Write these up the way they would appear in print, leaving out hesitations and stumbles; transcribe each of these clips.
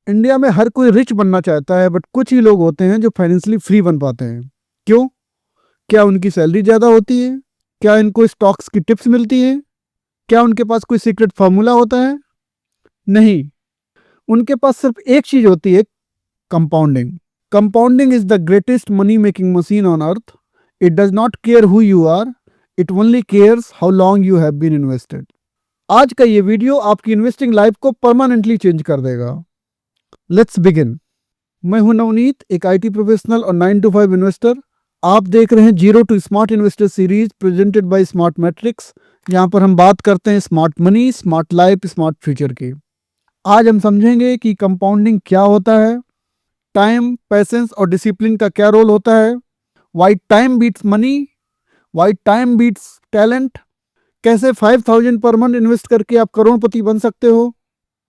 India में हर कोई rich बनना चाहता है, बट कुछ ही लोग होते हैं जो फाइनेंशियली फ्री बन पाते हैं। क्यों? क्या उनकी सैलरी ज़्यादा होती है? क्या इनको स्टॉक्स की टिप्स मिलती है? क्या उनके पास कोई सीक्रेट फार्मूला होता है? नहीं, उनके पास सिर्फ एक चीज़ होती है, compounding. Compounding is the greatest money making machine on earth. It does not care who you are, it only cares how long you have been invested. आज का ये वीडियो आपकी इन्वेस्टिंग लाइफ को परमानेंटली चेंज कर देगा। Let's begin. मैं हूं नवनीत, एक आईटी प्रोफेशनल और 9 to 5 इन्वेस्टर। आप देख रहे हैं zero to smart investor series presented by smart matrix. यहाँ पर हम बात करते हैं smart money, smart life, smart future की। आज हम समझेंगे कि कंपाउंडिंग क्या होता है, टाइम, पैसेंस और डिसिप्लिन का क्या रोल होता है, why time beats money, why time beats talent, कैसे 5000 पर मंथ इन्वेस्ट करके आप करोड़पति बन सकते हो,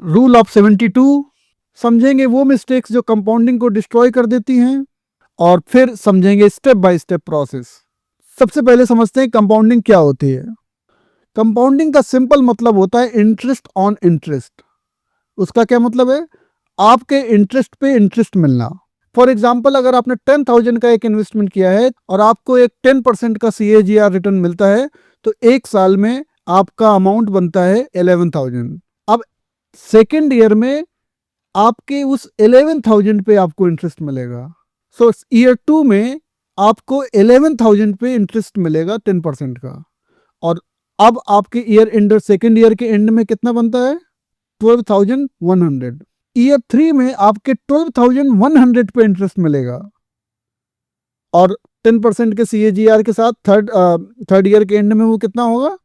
रूल ऑफ 72, समझेंगे वो मिस्टेक्स जो कंपाउंडिंग को डिस्ट्रॉय कर देती हैं, और फिर समझेंगे स्टेप बाय स्टेप प्रोसेस। सबसे पहले समझते हैं कंपाउंडिंग क्या होती है। कंपाउंडिंग का सिंपल मतलब होता है इंटरेस्ट ऑन इंटरेस्ट। उसका क्या मतलब है? आपके इंटरेस्ट पे इंटरेस्ट मिलना। फॉर एग्जाम्पल, अगर आपने 10,000 का एक इन्वेस्टमेंट किया है और आपको एक 10% का CAGR रिटर्न मिलता है, तो एक साल में आपका अमाउंट बनता है 11,000। अब सेकेंड ईयर में आपके उस 11,000 पे आपको इंटरेस्ट मिलेगा। सो ईयर 2 में आपको 11,000 पे इंटरेस्ट मिलेगा 10% का। और अब आपके ईयर एंड, सेकेंड ईयर के एंड में कितना बनता है? 12,100। ईयर 3 में आपके 12,100 पे इंटरेस्ट मिलेगा, और 10% के CAGR के साथ थर्ड ईयर के एंड में वो कितना होगा?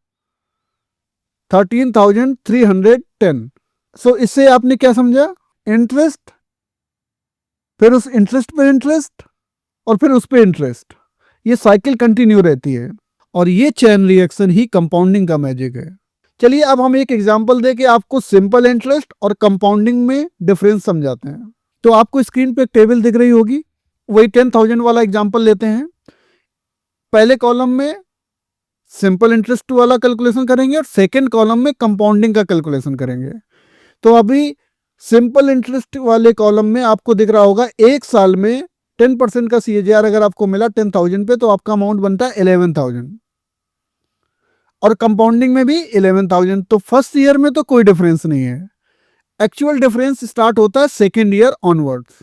13,310। सो इससे आपने क्या समझा? इंटरेस्ट, फिर उस इंटरेस्ट पे इंटरेस्ट, और फिर उस पे इंटरेस्ट। ये साइकिल कंटिन्यू रहती है, और ये चेन रिएक्शन ही कंपाउंडिंग का मैजिक है। चलिए अब हम एक एग्जांपल देके आपको सिंपल इंटरेस्ट और कंपाउंडिंग में डिफरेंस समझाते हैं। तो आपको स्क्रीन पे एक टेबल दिख रही होगी, वही 10,000 वाला एग्जांपल लेते हैं। पहले कॉलम में सिंपल इंटरेस्ट वाला कैलकुलेशन करेंगे और सेकेंड कॉलम में कंपाउंडिंग का कैलकुलेशन करेंगे। तो अभी सिंपल इंटरेस्ट वाले कॉलम में आपको दिख रहा होगा एक साल में 10% का CAGR अगर आपको मिला 10,000 पे, तो आपका अमाउंट बनता है 11,000, और कंपाउंडिंग में भी 11,000। तो फर्स्ट ईयर में तो कोई डिफरेंस नहीं है। एक्चुअल डिफरेंस स्टार्ट होता है सेकेंड ईयर ऑनवर्ड्स।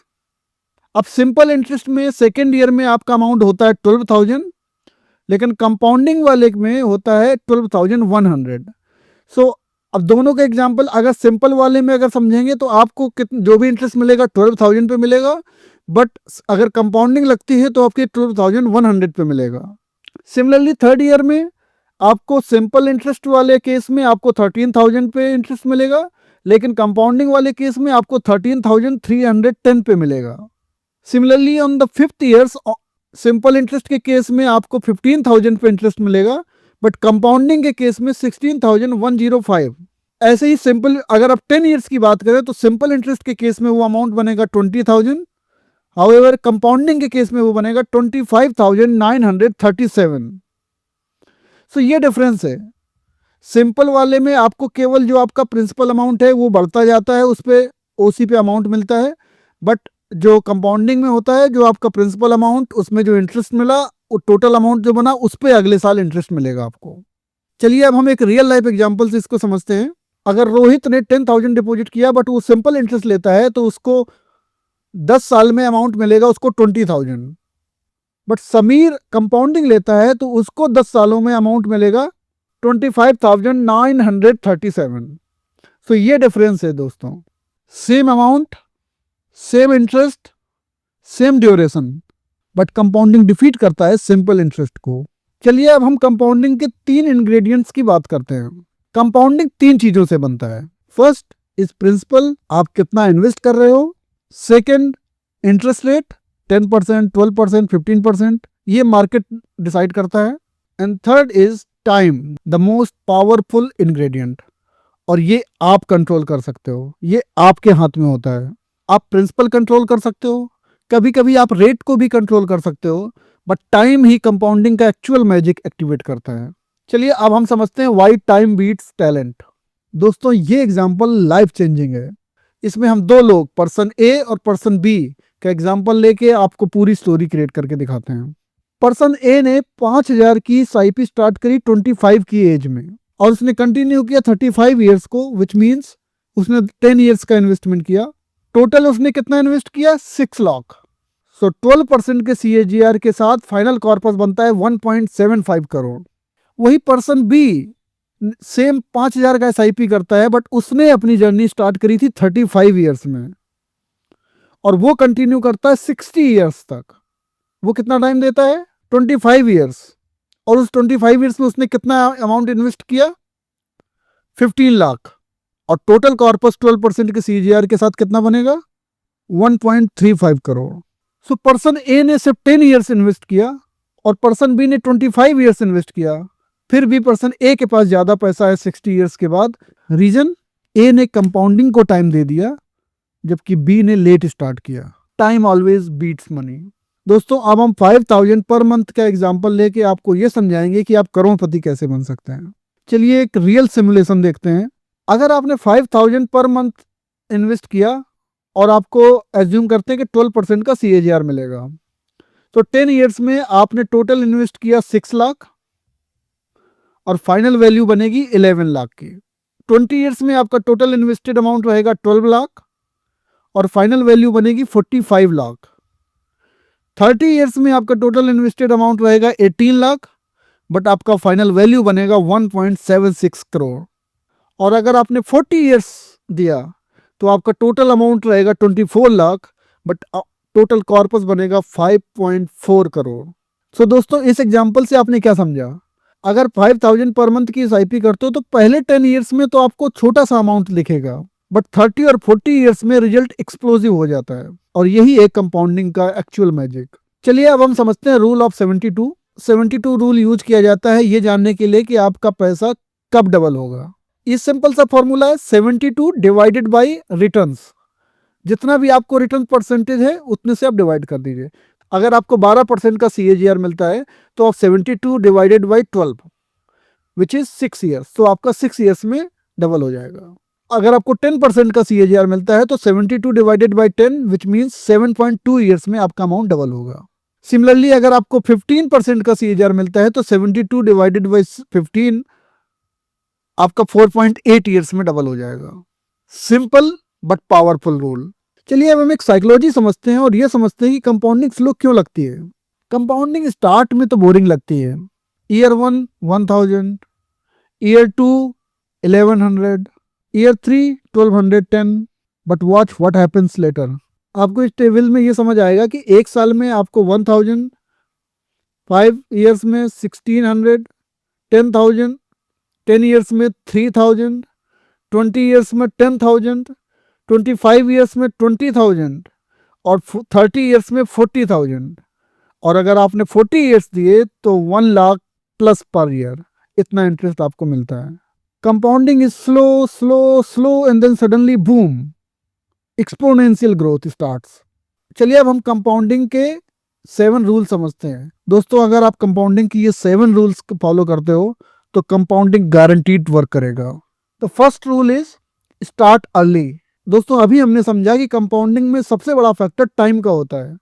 अब सिंपल इंटरेस्ट में सेकेंड ईयर में आपका अमाउंट होता है 12,000, लेकिन कंपाउंडिंग वाले में होता है 12,100। सो अब दोनों का एग्जाम्पल अगर सिंपल वाले में अगर समझेंगे तो आपको जो भी इंटरेस्ट मिलेगा 12,000 पे मिलेगा, बट अगर कंपाउंडिंग लगती है तो आपके 12,100 पे मिलेगा। सिमिलरली थर्ड ईयर में आपको सिंपल इंटरेस्ट वाले केस में आपको 13,000 पे इंटरेस्ट मिलेगा, लेकिन कंपाउंडिंग वाले केस में आपको 13,310 पे मिलेगा। Similarly on the fifth years, simple interest के केस में आपको 15,000 पे इंटरेस्ट मिलेगा, बट कंपाउंडिंग के केस में 16,105। ऐसे ही सिंपल अगर आप 10 ईयर्स की बात करें तो सिंपल इंटरेस्ट के केस में वो अमाउंट बनेगा 20,000, हाउएवर कंपाउंडिंग के केस में वो बनेगा 25,937। सो ये डिफरेंस है। सिंपल वाले में आपको केवल जो आपका प्रिंसिपल अमाउंट है वो बढ़ता जाता है, उस पर OC पे अमाउंट मिलता है, बट जो कंपाउंडिंग में होता है, जो आपका प्रिंसिपल अमाउंट, उसमें जो इंटरेस्ट मिला, वो टोटल अमाउंट जो बना उस पर अगले साल इंटरेस्ट मिलेगा आपको। चलिए अब हम एक रियल लाइफ एग्जांपल से इसको समझते हैं। अगर रोहित ने 10,000 डिपॉजिट किया बट वो सिंपल इंटरेस्ट लेता है, तो उसको 10 साल में अमाउंट मिलेगा उसको 20,000। बट समीर कंपाउंडिंग लेता है तो उसको 10 सालों में अमाउंट मिलेगा 25,937। सो ये डिफरेंस है दोस्तों। Same amount, same interest, same duration, but compounding defeat करता है सिंपल इंटरेस्ट को। चलिए अब हम कंपाउंडिंग के 3 इंग्रेडिएंट्स की बात करते हैं। कंपाउंडिंग 3 चीजों से बनता है। फर्स्ट इज प्रिंसिपल, आप कितना इन्वेस्ट कर रहे हो। सेकेंड, इंटरेस्ट रेट, 10%, 12%, 15%, ये मार्केट डिसाइड करता है। And third is time, the most powerful ingredient, और ये आप कंट्रोल कर सकते हो, ये आपके हाथ में होता है। आप प्रिंसिपल कंट्रोल कर सकते हो, कभी कभी आप रेट को भी कंट्रोल कर सकते हो, बट टाइम ही कंपाउंडिंग का एक्चुअल मैजिक एक्टिवेट करता है। चलिए अब हम समझते हैं व्हाई टाइम बीट्स टैलेंट। दोस्तों ये एग्जांपल लाइफ चेंजिंग है। इसमें हम दो लोग, पर्सन ए और पर्सन बी का एग्जाम्पल लेके आपको पूरी स्टोरी क्रिएट करके दिखाते हैं। पर्सन ए ने 5,000 की एसआईपी स्टार्ट करी 25 की एज में, और उसने कंटिन्यू किया 35 ईयर्स को, विच मीन्स उसने 10 ईयर्स का इन्वेस्टमेंट किया। टोटल उसने कितना इन्वेस्ट किया? 6 लाख। सो 12% के CAGR के साथ फाइनल कॉर्पस बनता है 1.75 करोड़। वही पर्सन बी सेम 5,000 का SIP करता है, बट उसने अपनी जर्नी स्टार्ट करी थी 35 ईयर्स में, और वो कंटिन्यू करता है 60 ईयर्स तक। वो कितना टाइम देता है? 25 ईयर्स। और उस 25 ईयर्स में उसने कितना अमाउंट इन्वेस्ट किया? 15 लाख। और टोटल कॉर्पस 12% के CAGR के साथ कितना बनेगा? 1.35 करोड़। सो पर्सन ए ने सिर्फ 10 ईयर्स इन्वेस्ट किया और पर्सन बी ने 25 ईयर्स इन्वेस्ट किया। फिर भी पर्सन ए के पास ज्यादा पैसा है 60 ईयर्स के बाद। रीजन? ए ने कंपाउंडिंग को टाइम दे दिया, जबकि बी ने लेट स्टार्ट किया। Time always beats money. दोस्तों, अब हम 5,000 पर मंथ का एग्जांपल लेके आपको ये समझाएंगे कि आप करोड़पति कैसे बन सकते हैं। चलिए एक रियल सिमुलेशन देखते हैं। अगर आपने 5,000 पर मंथ इन्वेस्ट किया और आपको एज्यूम करते हैं कि 12% का CAGR मिलेगा, तो 10 ईयर्स में आपने टोटल इन्वेस्ट किया 6 लाख और फाइनल वैल्यू बनेगी 11 लाख की। 20 ईयर्स में आपका टोटल इन्वेस्टेड अमाउंट रहेगा 12 लाख और फाइनल वैल्यू बनेगी 45 लाख। 30 ईयर्स में आपका टोटल इन्वेस्टेड अमाउंट रहेगा 18 लाख, बट आपका फाइनल वैल्यू बनेगा 1.76 करोड़। और अगर आपने 40 ईयर्स दिया तो आपका टोटल अमाउंट रहेगा 24 लाख, बट टोटल कॉर्पस बनेगा 5.4 करोड़। सो दोस्तों, इस एग्जांपल से आपने क्या समझा? अगर 5,000 पर मंथ की SIP करते हो तो पहले 10 ईयर्स में तो आपको छोटा सा अमाउंट दिखेगा, बट 30 और 40 ईयर्स में रिजल्ट एक्सप्लोसिव हो जाता है, और यही है कंपाउंडिंग का एक्चुअल मैजिक। चलिए अब हम समझते हैं रूल ऑफ 72। 72 रूल यूज किया जाता है ये जानने के लिए कि आपका पैसा कब डबल होगा। ये सिंपल सा फॉर्मूला है 72 डिवाइडेड बाई रिटर्न्स। जितना भी आपको रिटर्न परसेंटेज है उतने से आप डिवाइड कर दीजिए। अगर आपको 12% का CAGR मिलता है तो आप 72 divided by 12 which is 6 years, तो आपका 6 ईयर्स में डबल हो जाएगा। अगर आपको 10% का CAGR मिलता है तो 72 divided by 10 which means 7.2 years में आपका अमाउंट डबल होगा। सिमिलरली अगर आपको 15% का CAGR मिलता है तो 72 डिवाइडेड बाई 15 आपका 4.8 ईयर्स में डबल हो जाएगा। Simple but powerful rule. चलिए अब हम एक साइकोलॉजी समझते हैं और ये समझते हैं कि कंपाउंडिंग स्लो क्यों लगती है। कंपाउंडिंग स्टार्ट में तो बोरिंग लगती है। Year 1 1000, year 2 1100, year 3 1210, but watch what happens later. आपको इस टेबल में ये समझ आएगा कि एक साल में आपको 1000, 5 ईयर्स में 1600, 10,000, 10 ईयर्स में 3000, 20 ईयर्स में 10,000, 25 ईयर्स में 20,000 और 30 ईयर्स में 40,000। और अगर आपने 40 ईयर्स दिए तो 1 लाख प्लस पर ईयर, इतना इंटरेस्ट आपको मिलता है। Compounding is slow slow slow and then suddenly boom, exponential growth starts. चलिए अब हम कंपाउंडिंग के 7 रूल समझते हैं। दोस्तों, अगर आप कंपाउंडिंग की ये 7 रूल्स फॉलो करते हो तो कंपाउंडिंग गारंटीड वर्क करेगा। The first rule is start early. दोस्तों, अभी हमने समझा कि कंपाउंडिंग में सबसे बड़ा फैक्टर टाइम का होता है।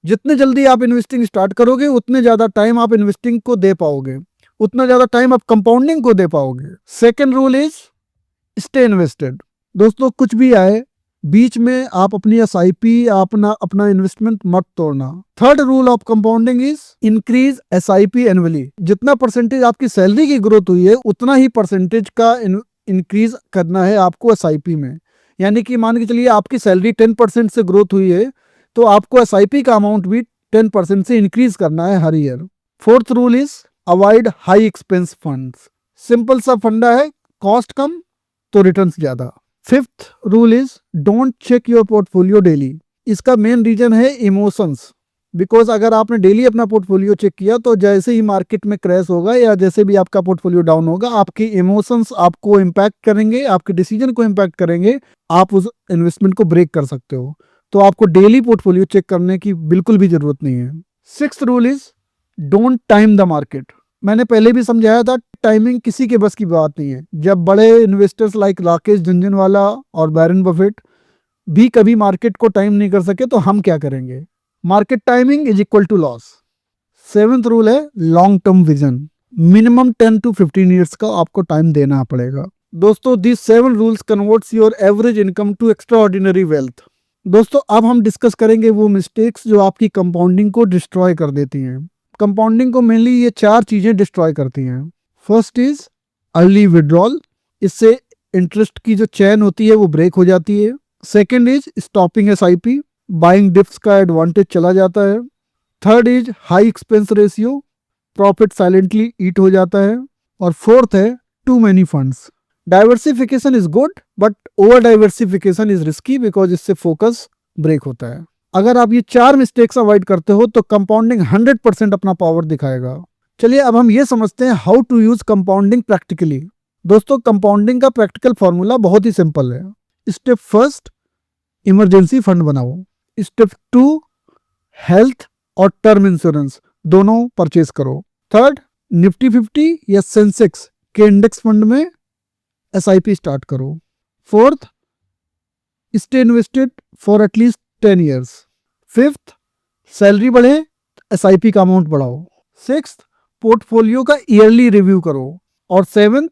जितने जल्दी आप इन्वेस्टिंग स्टार्ट करोगे उतने ज्यादा टाइम आप इन्वेस्टिंग को दे पाओगे, उतना ज्यादा टाइम आप कंपाउंडिंग को दे पाओगे। Second rule is stay invested. दोस्तों, कुछ भी आए बीच में आप अपनी SIP अपना इन्वेस्टमेंट मत तोड़ना। Third rule of compounding is increase SIP annually. जितना परसेंटेज आपकी सैलरी की ग्रोथ हुई है उतना ही परसेंटेज का इंक्रीज करना है आपको SIP में। यानी कि मान के चलिए आपकी सैलरी 10% से ग्रोथ हुई है तो आपको SIP का अमाउंट भी 10% से इंक्रीज करना है हर year. Fourth rule is avoid high expense funds. Simple सा फंडा है, कॉस्ट कम तो रिटर्न्स ज्यादा। Fifth rule is don't check your portfolio daily. इसका मेन रीजन है इमोशंस। बिकॉज अगर आपने डेली अपना पोर्टफोलियो चेक किया तो जैसे ही मार्केट में क्रैश होगा या जैसे भी आपका पोर्टफोलियो डाउन होगा, आपके इमोशंस आपको इम्पैक्ट करेंगे, आपके डिसीजन को इम्पैक्ट करेंगे, आप उस इन्वेस्टमेंट को ब्रेक कर सकते हो। तो आपको डेली पोर्टफोलियो चेक करने की बिल्कुल भी जरूरत नहीं है। Sixth rule is don't time the market. मैंने पहले भी समझाया था, टाइमिंग किसी के बस की बात नहीं है। जब बड़े इन्वेस्टर्स लाइक राकेश झुनझुनवाला और बैरन बफेट भी कभी मार्केट को टाइम नहीं कर सके तो हम क्या करेंगे? Market timing is equal to loss. 7th rule है long term vision. Minimum 10 to 15 years का आपको टाइम देना पड़ेगा। दोस्तों this 7 rules converts your average income to extraordinary wealth. दोस्तों अब हम डिस्कस करेंगे वो मिस्टेक्स जो आपकी कंपाउंडिंग को डिस्ट्रॉय कर देती हैं। कंपाउंडिंग को मेनली ये 4 चीजें डिस्ट्रॉय करती हैं। फर्स्ट इज अर्ली विड्रॉल, इससे इंटरेस्ट की जो चेन होती है वो ब्रेक हो जाती है। Second is stopping SIP, buying dips का एडवांटेज चला जाता है। Third is high expense ratio, profit silently eat हो जाता है। और फोर्थ है too many funds. Diversification is good but over diversification is risky because इससे फोकस ब्रेक होता है। अगर आप ये 4 मिस्टेक्स अवॉइड करते हो तो कंपाउंडिंग 100% अपना पावर दिखाएगा। चलिए अब हम ये समझते हैं how to use compounding practically. दोस्तों कंपाउंडिंग का प्रैक्टिकल फॉर्मूला बहुत ही सिंपल है। स्टेप फर्स्ट, इमरजेंसी फंड बनाओ। स्टेप 2, हेल्थ और टर्म इंश्योरेंस दोनों परचेज करो। थर्ड, निफ्टी 50 या सेंसेक्स के इंडेक्स फंड में SIP स्टार्ट करो। Fourth, stay invested for at least 10 years. Fifth, salary बढ़े SIP का अमाउंट बढ़ाओ। सिक्स्थ, पोर्टफोलियो का ईयरली रिव्यू करो। और सेवेंथ,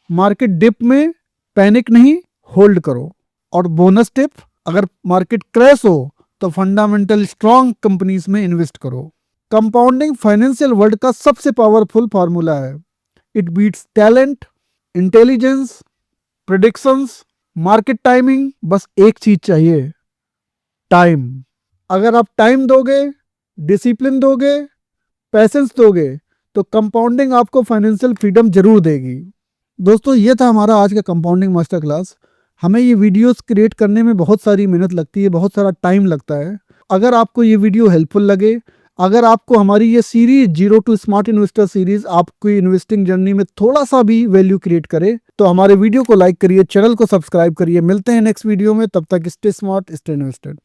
मार्केट डिप में पैनिक नहीं, होल्ड करो। और बोनस टिप, अगर मार्केट क्रैश हो तो फंडामेंटल स्ट्रॉन्ग कंपनीज में इन्वेस्ट करो। कंपाउंडिंग फाइनेंशियल वर्ल्ड का सबसे पावरफुल फार्मूला है। It beats talent, intelligence, predictions, market timing. बस एक चीज चाहिए, टाइम। अगर आप टाइम दोगे, डिसिप्लिन दोगे, पैसेंस दोगे तो कंपाउंडिंग आपको फाइनेंशियल फ्रीडम जरूर देगी। दोस्तों ये था हमारा आज का कंपाउंडिंग मास्टर क्लास। हमें ये वीडियोस क्रिएट करने में बहुत सारी मेहनत लगती है, बहुत सारा टाइम लगता है। अगर आपको ये वीडियो हेल्पफुल लगे, अगर आपको हमारी ये series 0 to smart investor series आपकी इन्वेस्टिंग जर्नी में थोड़ा सा भी वैल्यू क्रिएट करे तो हमारे वीडियो को लाइक करिए, चैनल को सब्सक्राइब करिए। मिलते हैं नेक्स्ट वीडियो में, तब तक स्टे स्मार्ट, स्टे इन्वेस्टेड।